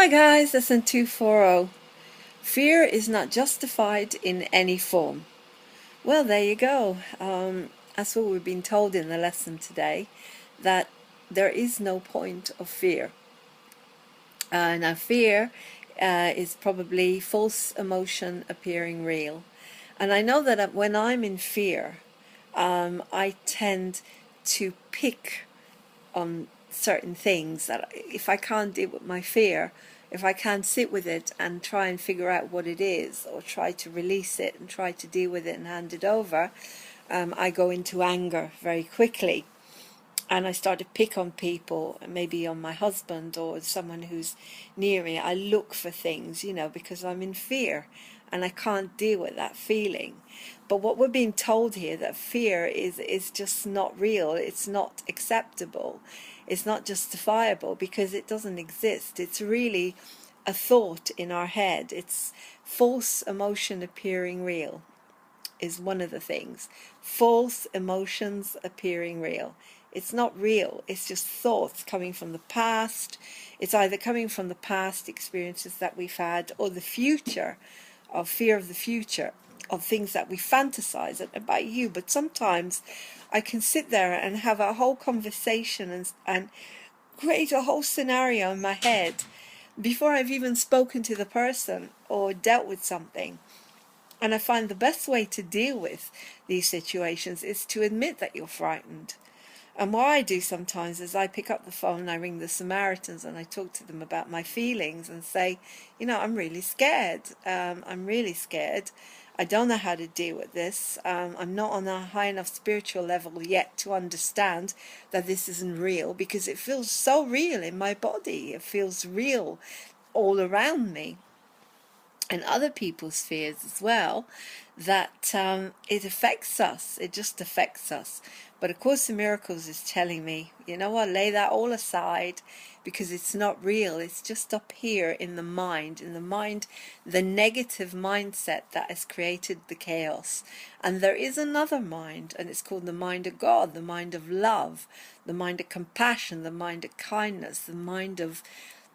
Hi guys, lesson 240. Fear is not justified in any form. Well, there you go. That's what we've been told in the lesson today, that there is no point of fear. Now fear is probably false emotion appearing real. And I know that when I'm in fear, I tend to pick on certain things that if I can't deal with my fear, if I can't sit with it and try and figure out what it is, or try to release it and try to deal with it and hand it over, I go into anger very quickly. And I start to pick on people, maybe on my husband or someone who's near me. I look for things, because I'm in fear and I can't deal with that feeling. But what we're being told here, that fear is just not real. It's not acceptable. It's not justifiable because it doesn't exist. It's really a thought in our head. It's false emotion appearing real is one of the things. False emotions appearing real. It's not real. It's just thoughts coming from the past. It's either coming from the past experiences that we've had, or the future, of fear of the future, of things that we fantasize about you. But sometimes I can sit there and have a whole conversation and create a whole scenario in my head before I've even spoken to the person or dealt with something. And I find the best way to deal with these situations is to admit that you're frightened. And what I do sometimes is I pick up the phone and I ring the Samaritans and I talk to them about my feelings and say, I'm really scared. I'm really scared. I don't know how to deal with this. I'm not on a high enough spiritual level yet to understand that this isn't real, because it feels so real in my body. It feels real all around me. And other people's fears as well, that it affects us. It just affects us. But of course the Miracles is telling me, you know what, lay that all aside, because it's not real. It's just up here in the mind, the negative mindset that has created the chaos. And there is another mind, and it's called the mind of God, the mind of love, the mind of compassion, the mind of kindness, the mind of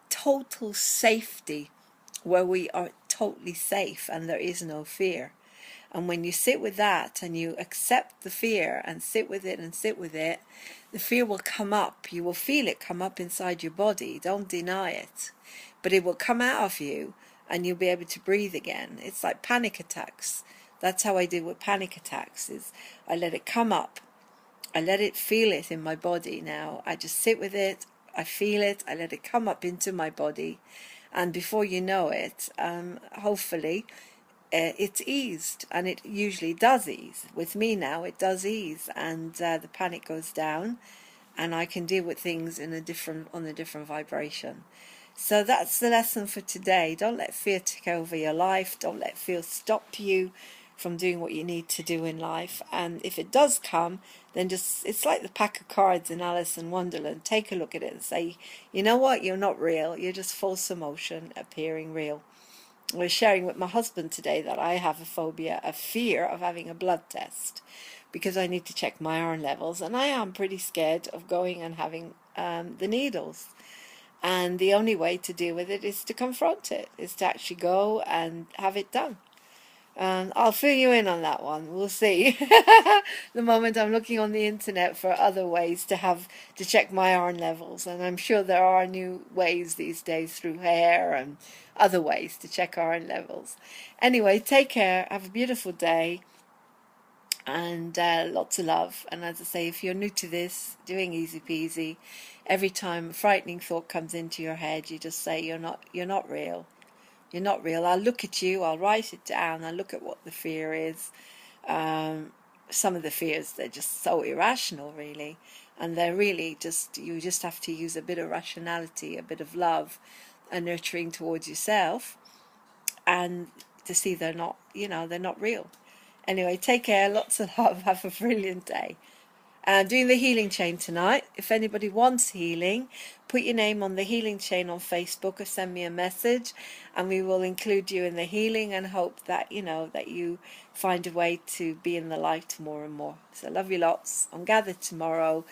total safety, where we are totally safe and there is no fear. And when you sit with that and you accept the fear and sit with it, the fear will come up. You will feel it come up inside your body. Don't deny it. But it will come out of you and you'll be able to breathe again. It's like panic attacks. That's how I deal with panic attacks, is I let it come up. I let it feel it in my body now. I just sit with it. I feel it. I let it come up into my body. And before you know it, hopefully, it's eased. And it usually does ease. With me now, it does ease. And the panic goes down. And I can deal with things on a different vibration. So that's the lesson for today. Don't let fear take over your life. Don't let fear stop you from doing what you need to do in life. And if it does come, then it's like the pack of cards in Alice in Wonderland. Take a look at it and say, you know what, you're not real. You're just false emotion appearing real. I was sharing with my husband today that I have a fear of having a blood test, because I need to check my iron levels, and I am pretty scared of going and having the needles. And the only way to deal with it is to confront it, is to actually go and have it done. I'll fill you in on that one. We'll see. The moment I'm looking on the internet for other ways to check my iron levels, and I'm sure there are new ways these days through hair and other ways to check iron levels. Anyway, take care. Have a beautiful day, and lots of love. And as I say, if you're new to this, doing easy peasy, every time a frightening thought comes into your head, you just say, you're not real. You're not real. I'll look at you, I'll write it down, I'll look at what the fear is. Some of the fears, they're just so irrational, really. And they're really you just have to use a bit of rationality, a bit of love and nurturing towards yourself, and to see they're not real. Anyway, take care, lots of love, have a brilliant day. Doing the healing chain tonight. If anybody wants healing, put your name on the healing chain on Facebook or send me a message, and we will include you in the healing, and hope that that you find a way to be in the light more and more. So love you lots. I'm gathered tomorrow.